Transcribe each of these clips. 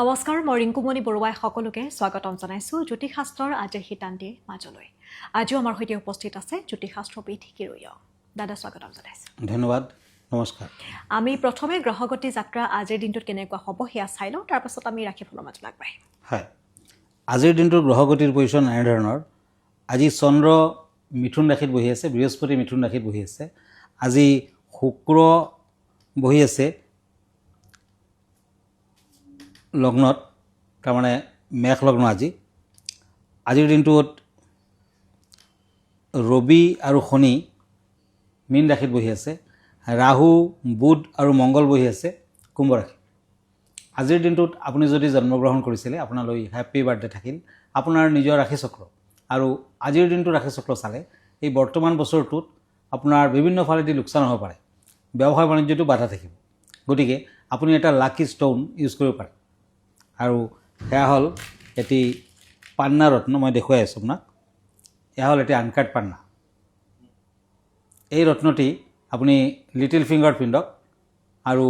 নমস্কাৰ মই ৰিংকুমণি বৰুৱাই সকলোকে স্বাগতম জনাইছোঁ জ্যোতিষশাস্ত্ৰৰ আজিৰ শিতান্তিৰ মাজলৈ। আজিও আমাৰ সৈতে উপস্থিত আছে জ্যোতিষশাস্ত্ৰবিদ কিৰুয়ং। দাদা স্বাগতম জনাইছোঁ। ধন্যবাদ, নমস্কাৰ। আমি প্ৰথমে গ্ৰহগতি যাত্ৰা আজিৰ দিনটোত কেনেকুৱা হ'ব সেয়া চাই লওঁ, তাৰপাছত আমি ৰাশিফলৰ মাজলৈ আগবাঢ়িম। হয়, আজিৰ দিনটোৰ গ্ৰহগতিৰ পজিশ্যন এনেধৰণৰ। আজি চন্দ্ৰ মিথুন ৰাশিত বহি আছে, বৃহস্পতি মিথুন ৰাশিত বহি আছে। আজি শুক্ৰ বহি আছে লগ্নত, তাৰমানে মেষ লগ্ন। আজিৰ দিনটোত ৰবি আৰু শনি মীন ৰাশিত বহি আছে। ৰাহু, বুধ আৰু মংগল বহি আছে কুম্ভ ৰাশিত। আজিৰ দিনটোত আপুনি যদি জন্মগ্ৰহণ কৰিছিলে আপোনালৈ হেপ্পী বাৰ্থডে থাকিল। আপোনাৰ নিজৰ ৰাশিচক্ৰ আৰু আজিৰ দিনটো ৰাশিচক্ৰ চালে এই বৰ্তমান বছৰটোত আপোনাৰ বিভিন্ন ফালেদি লোকচান হ'ব পাৰে, ব্যৱসায় বাণিজ্যটো বাধা থাকিব। গতিকে আপুনি এটা লাকি ষ্টোন ইউজ কৰিব পাৰে আৰু সেয়া হ'ল এটি পান্না ৰত্ন। মই দেখুৱাই আছোঁ আপোনাক। এয়া হ'ল এটি আনকাট পান্না। এই ৰত্নটি আপুনি লিটিল ফিংগাৰত পিন্ধক আৰু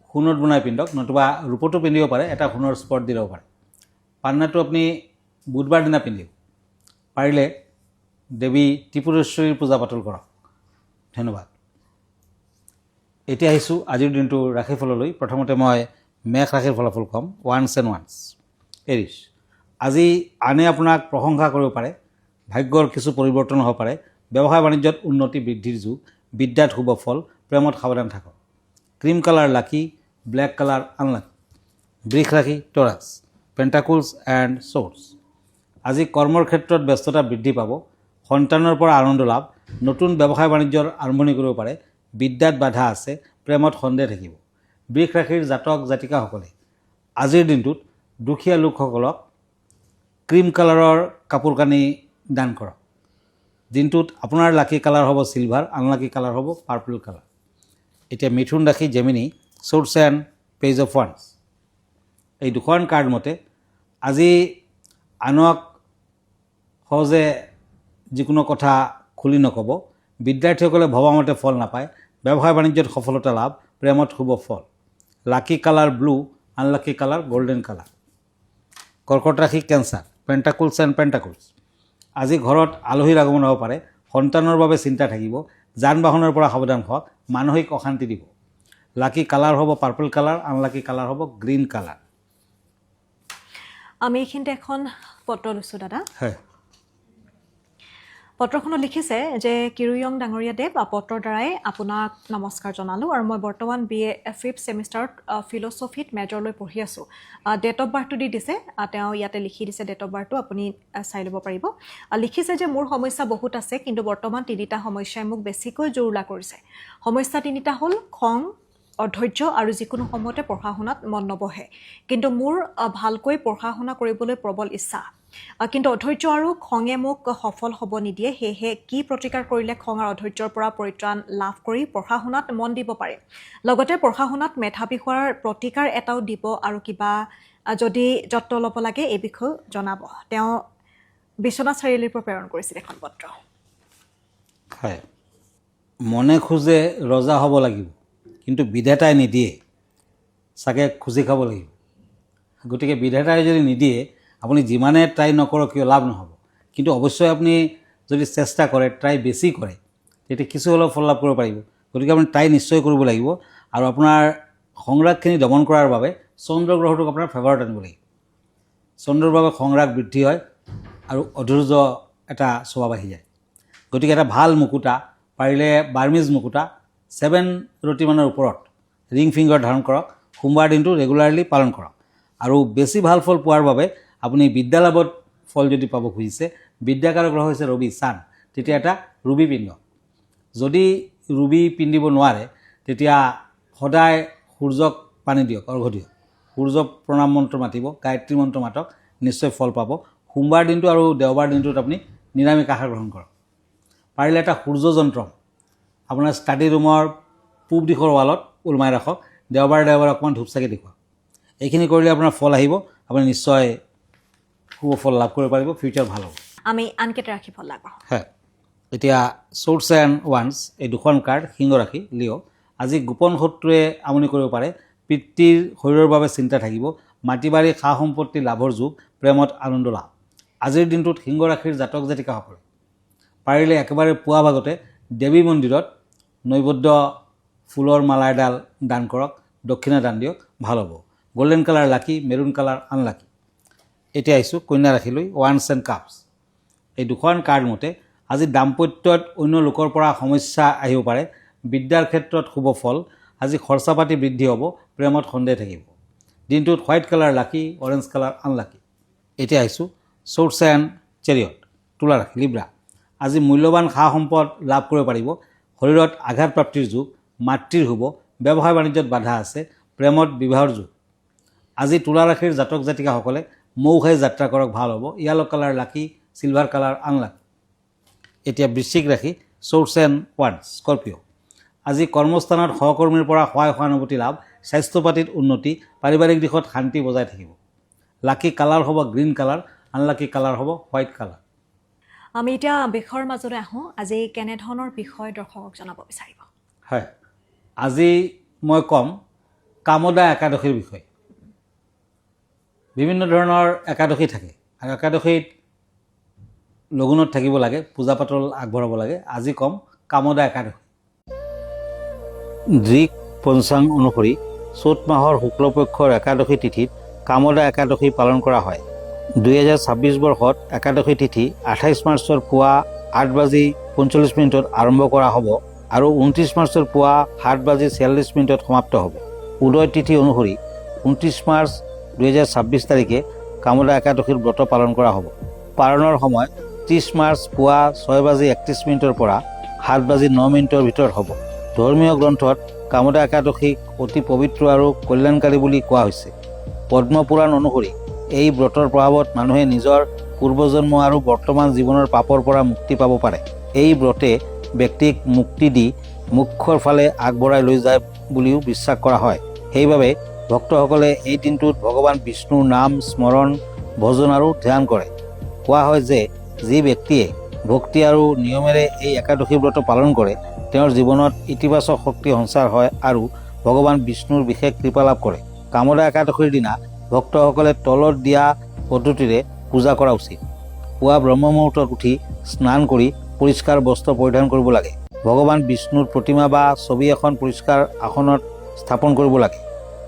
সোণত বনাই পিন্ধক, নতুবা ৰূপতো পিন্ধিব পাৰে, এটা সোণৰ স্পট দি ল'ব পাৰে। পান্নাটো আপুনি বুধবাৰ দিনা পিন্ধিব। পাৰিলে দেৱী ত্ৰিপুৰেশ্বৰীৰ পূজা পাতল কৰক। ধন্যবাদ। এতিয়া আহিছোঁ আজিৰ দিনটোৰ ৰাশিফললৈ। প্ৰথমতে মই মেষ ৰাশিৰ ফলাফল ক'ম। Once and once. এৰিছ, আজি আনে আপোনাক প্ৰশংসা কৰিব পাৰে, ভাগ্যৰ কিছু পৰিৱৰ্তন হ'ব পাৰে, ব্যৱসায় বাণিজ্যত উন্নতি বৃদ্ধিৰ যুগ, বিদ্যাত শুভ ফল, প্ৰেমত সাৱধান থাকক। ক্ৰীম কালাৰ লাকি, ব্লেক কালাৰ আনলাকি। বৃষ ৰাশি টৰাছ, পেণ্টাকুলছ এণ্ড শ্বৰ্টছ। আজি কৰ্মৰ ক্ষেত্ৰত ব্যস্ততা বৃদ্ধি পাব, সন্তানৰ পৰা আনন্দ লাভ, নতুন ব্যৱসায় বাণিজ্যৰ আৰম্ভণি কৰিব পাৰে, বিদ্যাত বাধা আছে, প্ৰেমত সন্দেহ থাকিব। বৃষ ৰাশিৰ জাতক জাতিকাসকলে আজিৰ দিনটোত দুখীয়া লোকসকলক ক্ৰীম কালাৰৰ কাপোৰ কানি দান কৰক। দিনটোত আপোনাৰ লাকি কালাৰ হ'ব চিলভাৰ, আনলাকি কালাৰ হ'ব পাৰ্পল কালাৰ। এতিয়া মিথুন ৰাশি Gemini, shorts and page of once. এই দুখন কাৰ্ড মতে আজি আনক সহজে যিকোনো কথা খুলি নক'ব, বিদ্যাৰ্থীসকলে ভবামতে ফল নাপায়, ব্যৱসায় বাণিজ্যত সফলতা লাভ, প্ৰেমত শুভ ফল। Lucky colour blue, unlucky colour golden colour. কৰ্কট ৰাশি কেঞ্চাৰ, পেণ্টাকুলছ এণ্ড পেণ্টাকুলছ। আজি ঘৰত আলহীৰ আগমন হ'ব পাৰে, সন্তানৰ বাবে চিন্তা থাকিব, যান বাহনৰ পৰা সাৱধান হওক, মানসিক অশান্তি দিব। লাকি কালাৰ হ'ব পাৰ্পল কালাৰ, আনলাকি কালাৰ হ'ব গ্ৰীণ কালাৰ। আমি এইখিনিতে এখন পত্ৰ লৈছোঁ দাদা। হয়, পত্ৰখনত লিখিছে যে কিৰুয়ং ডাঙৰীয়া দেৱ, পত্ৰৰ দ্বাৰাই আপোনাক নমস্কাৰ জনালোঁ আৰু মই বৰ্তমান BA 5th ছেমিষ্টাৰত ফিল'চফিত মেজৰলৈ পঢ়ি আছোঁ। ডেট অফ বাৰ্থটো দি দিছে, তেওঁ ইয়াতে লিখি দিছে ডেট অফ বাৰ্থটো, আপুনি চাই ল'ব পাৰিব। লিখিছে যে মোৰ সমস্যা বহুত আছে, কিন্তু বৰ্তমান 3টা সমস্যাই মোক বেছিকৈ জুৰুলা কৰিছে। সমস্যা 3টা হ'ল খং, অধৈৰ্য আৰু যিকোনো সময়তে পঢ়া শুনাত মন নবহে। কিন্তু মোৰ ভালকৈ পঢ়া শুনা কৰিবলৈ প্ৰবল ইচ্ছা, কিন্তু অধৈৰ্য আৰু খঙে মোক সফল হ'ব নিদিয়ে। সেয়েহে কি প্ৰতিকাৰ কৰিলে খং আৰু অধৈৰ্যৰ পৰা পৰিত্ৰাণ লাভ কৰি পঢ়া শুনাত মন দিব পাৰে, লগতে পঢ়া শুনাত মেধাৱী হোৱাৰ প্ৰতিকাৰ এটাও দিব, আৰু কিবা যদি যত্ন ল'ব লাগে এই বিষয়ে জনাব। তেওঁ বিশ্বনাথ চাৰিআলিৰ পৰা প্ৰেৰণ কৰিছিল এখন পত্ৰ। হয়, মনে খোজে ৰজা হ'ব লাগিব, কিন্তু বিধাতাই নিদিয়ে, চাগে খুজি খাব লাগিব। গতিকে বিধাতাই যদি নিদিয়ে আপুনি যিমানে ট্ৰাই নকৰক কিয় লাভ নহ'ব। কিন্তু অৱশ্যই আপুনি যদি চেষ্টা কৰে, ট্ৰাই বেছি কৰে, তেতিয়া কিছু হ'লেও ফল লাভ কৰিব পাৰিব। গতিকে আপুনি ট্ৰাই নিশ্চয় কৰিব লাগিব আৰু আপোনাৰ সংৰাগখিনি দমন কৰাৰ বাবে চন্দ্ৰ গ্ৰহটোক আপোনাৰ ফেভাৰত আনিব লাগিব। চন্দ্ৰৰ বাবে সংৰাগ বৃদ্ধি হয় আৰু অধৈৰ্য এটা স্বভাৱ আহি যায়। গতিকে এটা ভাল মুকুতা, পাৰিলে বাৰ্মিজ মুকুতা 7 ৰতিমানৰ ওপৰত ৰিং ফিংগাৰ ধাৰণ কৰক। সোমবাৰ দিনটো ৰেগুলাৰলি পালন কৰক আৰু বেছি ভাল ফল পোৱাৰ বাবে আপুনি বিদ্যালাভত ফল যদি পাব খুজিছে, বিদ্যাকাৰক গ্ৰহ হৈছে ৰবি, চান, তেতিয়া এটা ৰুবি পিন্ধক। যদি ৰুবি পিন্ধিব নোৱাৰে তেতিয়া সদায় সূৰ্যক পানী দিয়ক, অৰ্ঘ্য দিয়ক, সূৰ্য প্ৰণাম মন্ত্ৰ মাতিব, গায়ত্ৰী মন্ত্ৰ মাতক, নিশ্চয় ফল পাব। সোমবাৰ দিনটো আৰু দেওবাৰ দিনটোত আপুনি নিৰামিষ আহাৰ গ্ৰহণ কৰক। পাৰিলে এটা সূৰ্য যন্ত্ৰ আপোনাৰ ষ্টাডি ৰুমৰ পূব দিশৰ ৱালত ওলমাই ৰাখক। দেওবাৰে অকণমান ধূপ চাকি দেখুৱাওক। এইখিনি কৰিলে আপোনাৰ ফল আহিব, আপুনি নিশ্চয় শুভ ফল লাভ কৰিব পাৰিব, ফিউচাৰ ভাল হ'ব। আমি আনকেইটা ৰাশি ফল লাভ কৰোঁ। হয়, এতিয়া শ্বৰ্টছ এণ্ড ওৱান্স, এই দুখন কাৰ্ড সিংহ ৰাশি লিঅ'। আজি গোপন শত্ৰুৱে আমনি কৰিব পাৰে, পিতৃৰ শৰীৰৰ বাবে চিন্তা থাকিব, মাটি বাৰী সা সম্পত্তি লাভৰ যুগ, প্ৰেমত আনন্দ লাভ। আজিৰ দিনটোত সিংহ ৰাশিৰ জাতক জাতিকাসকলে পাৰিলে একেবাৰে পুৱা ভাগতে দেৱী মন্দিৰত নৈবদ্য ফুলৰ মালা এডাল দান কৰক, দক্ষিণা দান দিয়ক, ভাল হ'ব। গল্ডেন কালাৰ লাকি, মেৰুন কালাৰ আনলাকি। এতিয়া আহিছোঁ কন্যা ৰাশিলৈ, ওৱান্স এণ্ড কাপছ। এই দুখন কাৰ্ড মতে আজি দাম্পত্যত অন্য লোকৰ পৰা সমস্যা আহিব পাৰে, বিদ্যাৰ ক্ষেত্ৰত শুভ ফল, আজি খৰচা পাতি বৃদ্ধি হ'ব, প্ৰেমত সন্দেহ থাকিব। দিনটোত হোৱাইট কালাৰ লাকি, অৰেঞ্জ কালাৰ আনলাকি। এতিয়া আহিছোঁ চৰ্টছ এণ্ড চেৰিয়ট, তুলা ৰাশি লিব্ৰা। আজি মূল্যৱান সা সম্পদ লাভ কৰিব পাৰিব, শৰীৰত আঘাত প্ৰাপ্তিৰ যুগ, মাতৃৰ শুভ, ব্যৱসায় বাণিজ্যত বাধা আছে, প্ৰেমত বিবাহৰ যুগ। আজি তুলা ৰাশিৰ জাতক জাতিকাসকলে মৌ খাই যাত্ৰা কৰক, ভাল হ'ব, য়েলো কালাৰ লাকি, চিলভাৰ কালাৰ আনলাকি। এতিয়া বৃশ্চিক ৰাশি, চৰ্টছ এণ্ড ওৱান্স, স্কৰ্পিঅ'। আজি কৰ্মস্থানত সহকৰ্মীৰ পৰা সহায় সহানুভূতি লাভ, স্বাস্থ্য পাতিত উন্নতি, পাৰিবাৰিক দিশত শান্তি বজাই থাকিব। লাকি কালাৰ হ'ব গ্ৰীণ কালাৰ, আনলাকি কালাৰ হ'ব হোৱাইট কালাৰ। আমি এতিয়া বিষয়ৰ মাজলৈ আহোঁ। আজি কেনেধৰণৰ বিষয় দৰ্শকক জনাব বিচাৰিব? হয়, আজি মই ক'ম কামদা একাদশীৰ বিষয়ে। বিভিন্ন ধৰণৰ একাদশী থাকে আৰু একাদশীত লঘোণত থাকিব লাগে, পূজা পাতল আগবঢ়াব লাগে। আজি ক'ম কামদা একাদশী। দৃক পঞ্চাং অনুসৰি চ'ত মাহৰ শুক্লপক্ষৰ একাদশী তিথিত কামদা একাদশী পালন কৰা হয়। 2026 বৰ্ষত একাদশী তিথি 28 মাৰ্চৰ পুৱা 8:45 আৰম্ভ কৰা হ'ব আৰু 29 মাৰ্চৰ পুৱা 7:46 সমাপ্ত হ'ব। উদয় তিথি অনুসৰি 29 মাৰ্চ 2026 তাৰিখে কামদা একাদশীৰ ব্ৰত পালন কৰা হ'ব। পালনৰ সময় 30 মাৰ্চ পুৱা 6:31 পৰা 7:09 ভিতৰত হ'ব। ধৰ্মীয় গ্ৰন্থত কামদা একাদশীক অতি পবিত্ৰ আৰু কল্যাণকাৰী বুলি কোৱা হৈছে। পদ্মপুৰাণ অনুসৰি এই ব্ৰতৰ প্ৰভাৱত মানুহে নিজৰ পূৰ্বজন্ম আৰু বৰ্তমান জীৱনৰ পাপৰ পৰা মুক্তি পাব পাৰে। এই ব্ৰতে ব্যক্তিক মুক্তি দি মোক্ষৰ ফালে আগবঢ়াই লৈ যায় বুলিও বিশ্বাস কৰা হয়। সেইবাবে ভক্তসকলে এই দিনটোত ভগৱান বিষ্ণুৰ নাম স্মৰণ, ভজন আৰু ধ্যান কৰে। কোৱা হয় যে যি ব্যক্তিয়ে ভক্তি আৰু নিয়মেৰে এই একাদশী ব্ৰত পালন কৰে তেওঁৰ জীৱনত ইতিবাচক শক্তি সঞ্চাৰ হয় আৰু ভগৱান বিষ্ণুৰ বিশেষ কৃপা লাভ কৰে। কামদা একাদশীৰ দিনা ভক্তসকলে তলত দিয়া পদ্ধতিৰে পূজা কৰা উচিত। পুৱা ব্ৰহ্ম মুহূৰ্তত উঠি স্নান কৰি পৰিষ্কাৰ বস্ত্ৰ পৰিধান কৰিব লাগে। ভগৱান বিষ্ণুৰ প্ৰতিমা বা ছবি এখন পৰিষ্কাৰ আসনত স্থাপন কৰিব লাগে।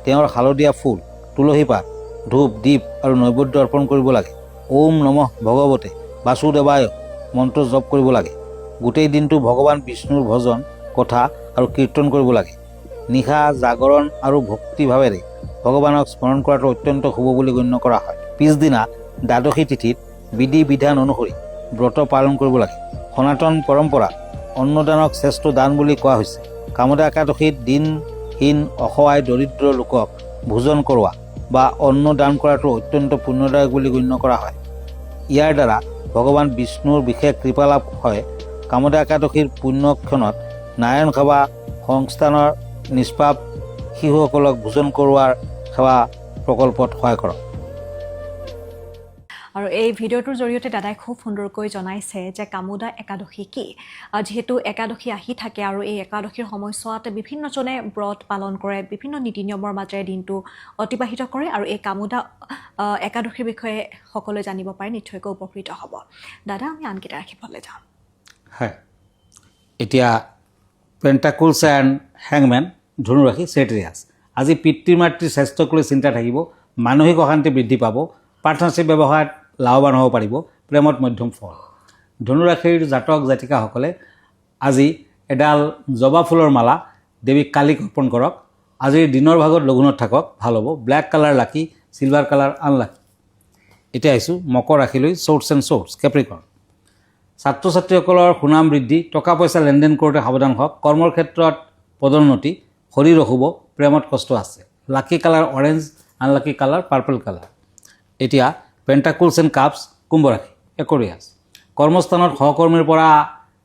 তেওঁৰ হালধীয়া ফুল, তুলসী পাত, ধূপ, দীপ আৰু নৈবেদ্য অৰ্পণ কৰিব লাগে। ওম নমঃ ভগৱতে বাসুদেৱায় মন্ত্ৰ জপ কৰিব লাগে। গোটেই দিনটো ভগৱান বিষ্ণুৰ ভজন, কথা আৰু কীৰ্তন কৰিব লাগে। নিশা জাগৰণ আৰু ভক্তিভাৱেৰে ভগৱানক স্মৰণ কৰাটো অত্যন্ত শুভ বুলি গণ্য কৰা হয়। পিছদিনা দ্বাদশী তিথিত বিধি বিধান অনুসৰি ব্ৰত পালন কৰিব লাগে। সনাতন পৰম্পৰা অন্নদানক শ্ৰেষ্ঠ দান বুলি কোৱা হৈছে। কামদা একাদশীত দিনহীন অসহায় দৰিদ্ৰ লোকক ভোজন কৰোৱা বা অন্ন দান কৰাটো অত্যন্ত পুণ্যদায়ক বুলি গণ্য কৰা হয়। ইয়াৰ দ্বাৰা ভগৱান বিষ্ণুৰ বিশেষ কৃপা লাভ হয়। কামদা একাদশীৰ পুণ্যক্ষণত নাৰায়ণ সেৱা সংস্থানৰ নিষ্পাপ শিশুসকলক ভোজন কৰোৱাৰ সেৱা প্ৰকল্পত সহায় কৰক। আৰু এই ভিডিঅ'টোৰ জৰিয়তে দাদাই খুব সুন্দৰকৈ জনাইছে যে কামদা একাদশী কি। যিহেতু একাদশী আহি থাকে আৰু এই একাদশীৰ সময়ছোৱাত বিভিন্নজনে ব্ৰত পালন কৰে, বিভিন্ন নীতি নিয়মৰ মাজেৰে দিনটো অতিবাহিত কৰে আৰু এই কামদা একাদশীৰ বিষয়ে সকলোৱে জানিব পাৰে, নিশ্চয়কৈ উপকৃত হ'ব। দাদা, আমি আনকেইটা ৰাখিবলৈ যাওঁ। হয়, এতিয়া পেণ্টাকুলছ এণ্ড হেংমেন, ধনুৰাশি, চেক্ৰেটাৰিয়াছ। আজি পিতৃ মাতৃৰ স্বাস্থ্যক লৈ চিন্তা থাকিব, মানসিক অশান্তি বৃদ্ধি পাব, পাৰ্টনাৰশ্বিপ ব্যৱসায়ত লাভৱান হ'ব পাৰিব, প্ৰেমত মধ্যম ফল। ধনুৰাশিৰ জাতক জাতিকাসকলে আজি এডাল জবা ফুলৰ মালা দেৱীক কালিক অৰ্পণ কৰক। আজিৰ দিনৰ ভাগত লঘোণত থাকক, ভাল হ'ব। ব্লেক কালাৰ লাকি, চিলভাৰ কালাৰ আনলাকি। এতিয়া আহিছোঁ মকৰ ৰাশিলৈ, চৰ্টছ এণ্ড চৰ্টছ, কেপ্ৰিকৰ্ণ। ছাত্ৰ ছাত্ৰীসকলৰ সুনাম বৃদ্ধি, টকা পইচা লেনদেন কৰোঁতে সাৱধান হওক। কৰ্মৰ ক্ষেত্ৰত পদোন্নতি, শৰীৰ অশুভ, প্ৰেমত কষ্ট আছে। Lucky colour orange, unlucky colour purple colour. এতিয়া পেণ্টাকুলছ এণ্ড কাপছ, কুম্ভ ৰাশি, একুৰিয়াছ। কৰ্মস্থানত সহকৰ্মীৰ পৰা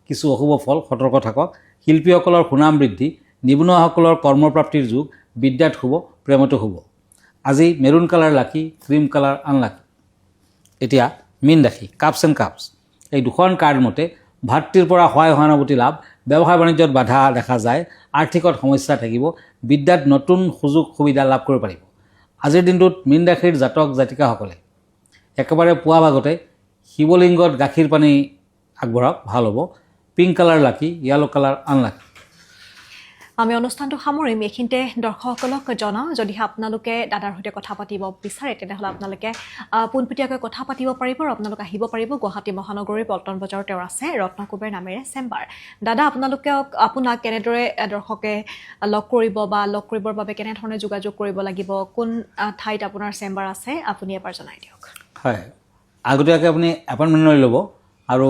কিছু অশুভ ফল, সতৰ্ক থাকক। শিল্পীসকলৰ সুনাম বৃদ্ধি, নিবনুৱাসকলৰ কৰ্মপ্ৰাপ্তিৰ যুগ, বিদ্যাত শুভ, প্ৰেমতো শুভ। আজি মেৰুন কালাৰ লাকি, ক্ৰীম কালাৰ আনলাকি। এতিয়া মীন ৰাশি, কাপছ এণ্ড কাপছ। এই দুখন কাৰ্ড মতে ভাতৃৰ পৰা সহায় সহানুভূতি লাভ, ব্যৱসায় বাণিজ্যত বাধা দেখা যায়, আৰ্থিকত সমস্যা থাকিব, বিদ্যাত নতুন সুযোগ সুবিধা লাভ কৰিব পাৰিব। আজিৰ দিনটোত মীন ৰাশিৰ জাতক জাতিকাসকলে একেবাৰে পুৱা ভাগতে শিৱলিংগত গাখীৰ পানী আগবঢ়াওক, ভাল হ'ব। পিংক কালাৰ লাকি, য়েলো কালাৰ আনলাকি। আমি অনুষ্ঠানটো সামৰিম। এইখিনিতে দৰ্শকসকলক জনাওঁ, যদিহে আপোনালোকে দাদাৰ সৈতে কথা পাতিব বিচাৰে তেনেহ'লে আপোনালোকে পোনপটীয়াকৈ কথা পাতিব পাৰিব আৰু আপোনালোক আহিব পাৰিব। গুৱাহাটী মহানগৰীৰ পল্টন বজাৰত তেওঁৰ আছে ৰত্নকুবেৰ নামেৰে চেম্বাৰ। দাদা, আপোনাক কেনেদৰে দৰ্শকে লগ কৰিব বা লগ কৰিবৰ বাবে কেনেধৰণে যোগাযোগ কৰিব লাগিব, কোন ঠাইত আপোনাৰ চেম্বাৰ আছে, আপুনি এবাৰ জনাই দিয়ক। হয়, আগতীয়াকৈ আপুনি এপইণ্টমেণ্ট লৈ ল'ব আৰু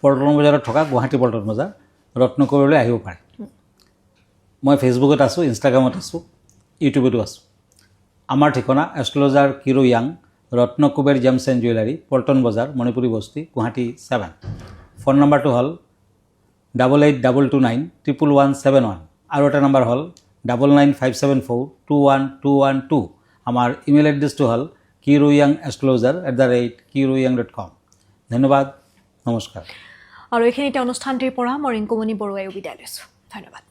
পল্টন বজাৰত থকা গুৱাহাটী পল্টন বজাৰ ৰত্নকুবেৰলৈ আহিব পাৰে। মই ফেচবুকত আছোঁ, ইনষ্টাগ্ৰামত আছোঁ, ইউটিউবতো আছোঁ। আমাৰ ঠিকনা এষ্ট্ৰলজাৰ কিৰো য়াং, Ratnakuber gems and jewellery, Paltan Bazar, Manipuri বস্তি, গুৱাহাটী 7। ফোন নম্বৰটো হ'ল 8822911171 আৰু এটা নম্বৰ হ'ল 9957421212। আমাৰ ইমেইল এড্ৰেছটো হ'ল kiroyangastrologer@kiroyang.com। ধন্যবাদ, নমস্কাৰ। আৰু এইখিনিতে অনুষ্ঠানটিৰ পৰা মই ৰিংকুমণি বৰুৱাইও বিদায় লৈছোঁ। ধন্যবাদ।